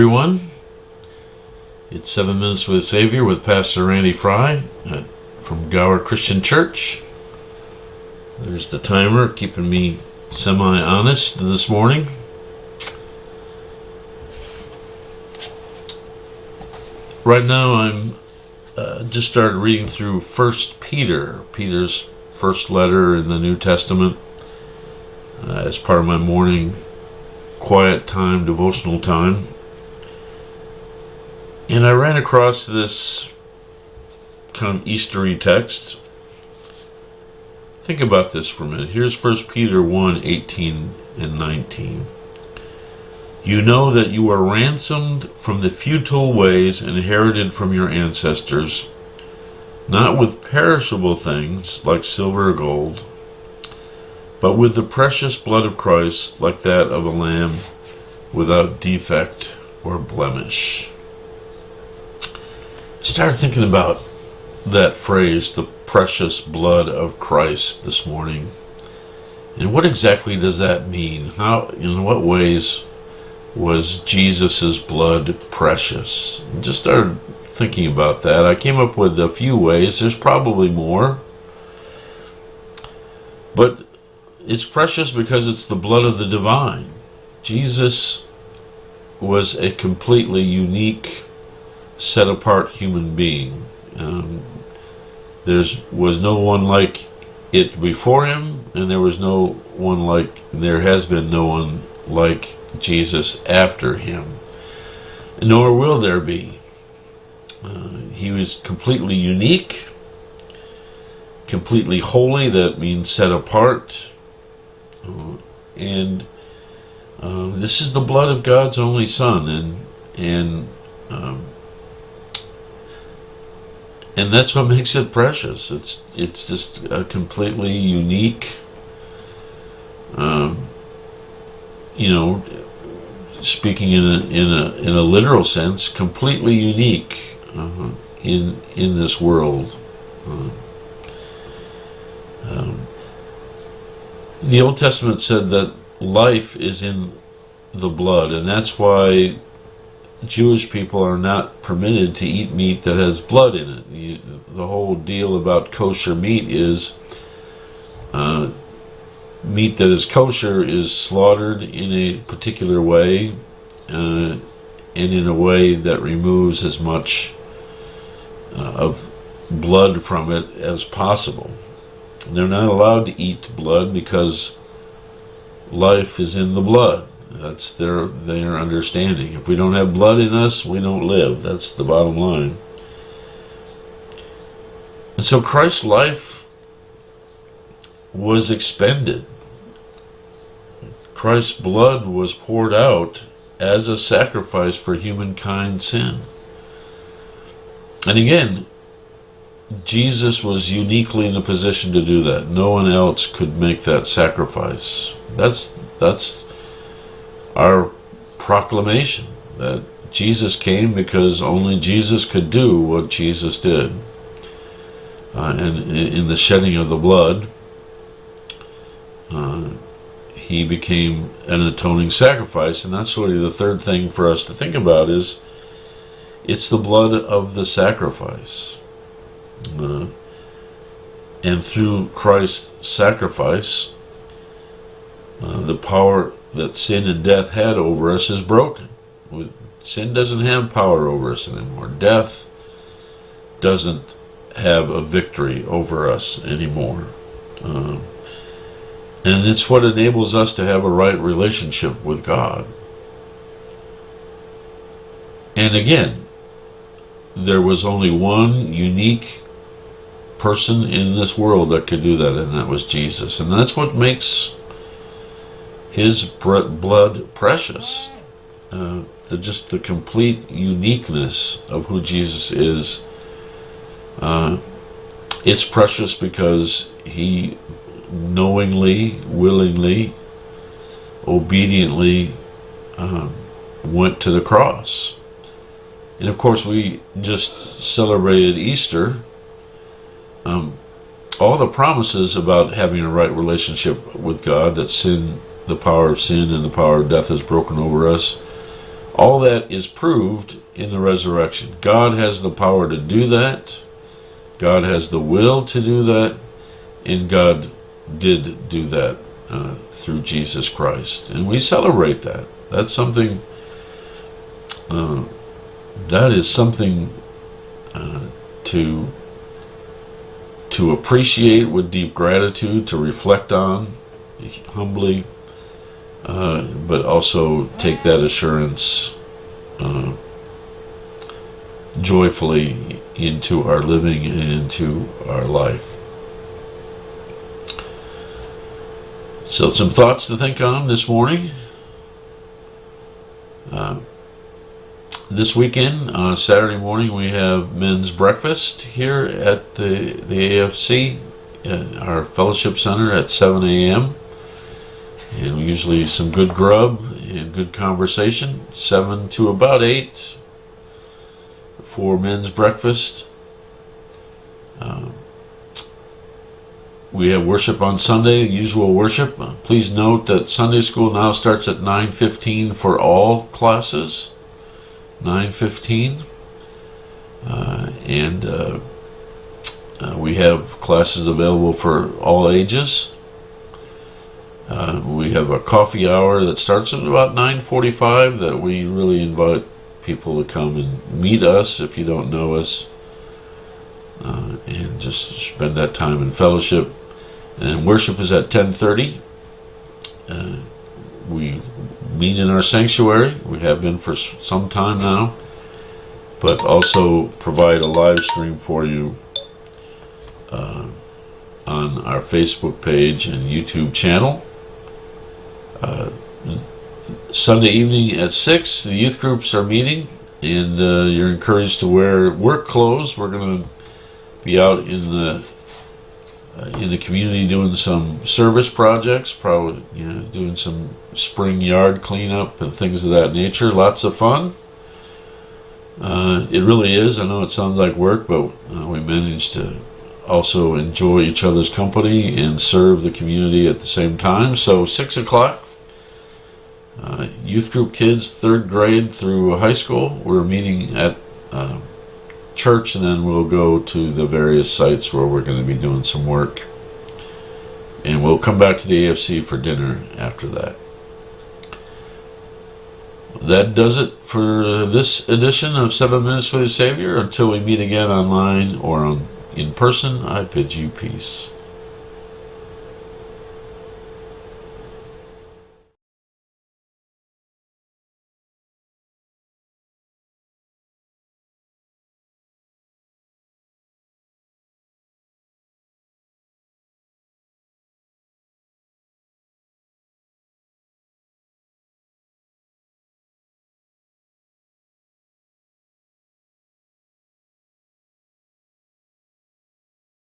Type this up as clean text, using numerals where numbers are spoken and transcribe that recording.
everyone. It's 7 Minutes with the Savior with Pastor Randy Fry from Gower Christian Church. There's the timer keeping me semi-honest this morning. Right now I'm just started reading through 1 Peter's first letter in the New Testament as part of my morning quiet time, devotional time. And I ran across this kind of Eastery text. Think about this for a minute. Here's 1 Peter 1:18 and 19. You know that you are ransomed from the futile ways inherited from your ancestors, not with perishable things like silver or gold, but with the precious blood of Christ, like that of a lamb without defect or blemish. Started thinking about that phrase, the precious blood of Christ, this morning. And what exactly does that mean? How, in what ways was Jesus' blood precious? I just started thinking about that. I came up with a few ways. There's probably more. But it's precious because it's the blood of the divine. Jesus was a completely unique, set-apart human being. There was no one like it before him, and there has been no one like Jesus after him, nor will there be. He was completely unique, completely holy. That means set apart. And this is the blood of God's only Son, and that's what makes it precious. It's just a completely unique, speaking in a literal sense, completely unique in this world. The Old Testament said that life is in the blood, and that's why Jewish people are not permitted to eat meat that has blood in it. The whole deal about kosher meat is meat that is kosher is slaughtered in a particular way, and in a way that removes as much of blood from it as possible. They're not allowed to eat blood because life is in the blood. That's their understanding. If we don't have blood in us, we don't live. That's the bottom line. And so Christ's life was expended. Christ's blood was poured out as a sacrifice for humankind's sin. And again, Jesus was uniquely in a position to do that. No one else could make that sacrifice. That's our proclamation, that Jesus came because only Jesus could do what Jesus did. And in the shedding of the blood, he became an atoning sacrifice. And that's really the third thing for us to think about, is it's the blood of the sacrifice. And through Christ's sacrifice, the power that sin and death had over us is broken. Sin doesn't have power over us anymore. Death doesn't have a victory over us anymore. And it's what enables us to have a right relationship with God. And again, there was only one unique person in this world that could do that, and that was Jesus. And that's what makes his blood precious. Just the complete uniqueness of who Jesus is. It's precious because he knowingly, willingly, obediently went to the cross. And of course, we just celebrated Easter. All the promises about having a right relationship with God, that sin, the power of sin and the power of death is broken over us, All that is proved in the resurrection. God has the power to do that. God has the will to do that. And God did do that through Jesus Christ. And we celebrate that. That's something, that is something to appreciate with deep gratitude, to reflect on humbly, but also take that assurance joyfully into our living and into our life. So some thoughts to think on this morning. This weekend, Saturday morning, we have men's breakfast here at the AFC, at our fellowship center at 7 a.m. And usually some good grub and good conversation, 7 to about 8 for men's breakfast. We have worship on Sunday, usual worship. Please note that Sunday school now starts at 9:15 for all classes. 9:15. And we have classes available for all ages. We have a coffee hour that starts at about 9:45 that we really invite people to come and meet us if you don't know us, and just spend that time in fellowship. And worship is at 10:30. We meet in our sanctuary. We have been for some time now, but also provide a live stream for you on our Facebook page and YouTube channel. Sunday evening at 6, the youth groups are meeting, and you're encouraged to wear work clothes. We're going to be out in the community doing some service projects, probably doing some spring yard cleanup and things of that nature. Lots of fun. It really is. I know it sounds like work, but we managed to also enjoy each other's company and serve the community at the same time. So 6 o'clock, youth group kids, 3rd grade through high school, we're meeting at church, and then we'll go to the various sites where we're going to be doing some work, and we'll come back to the AFC for dinner after that. That does it for this edition of 7 Minutes with the Savior. Until we meet again online or in person, I bid you peace.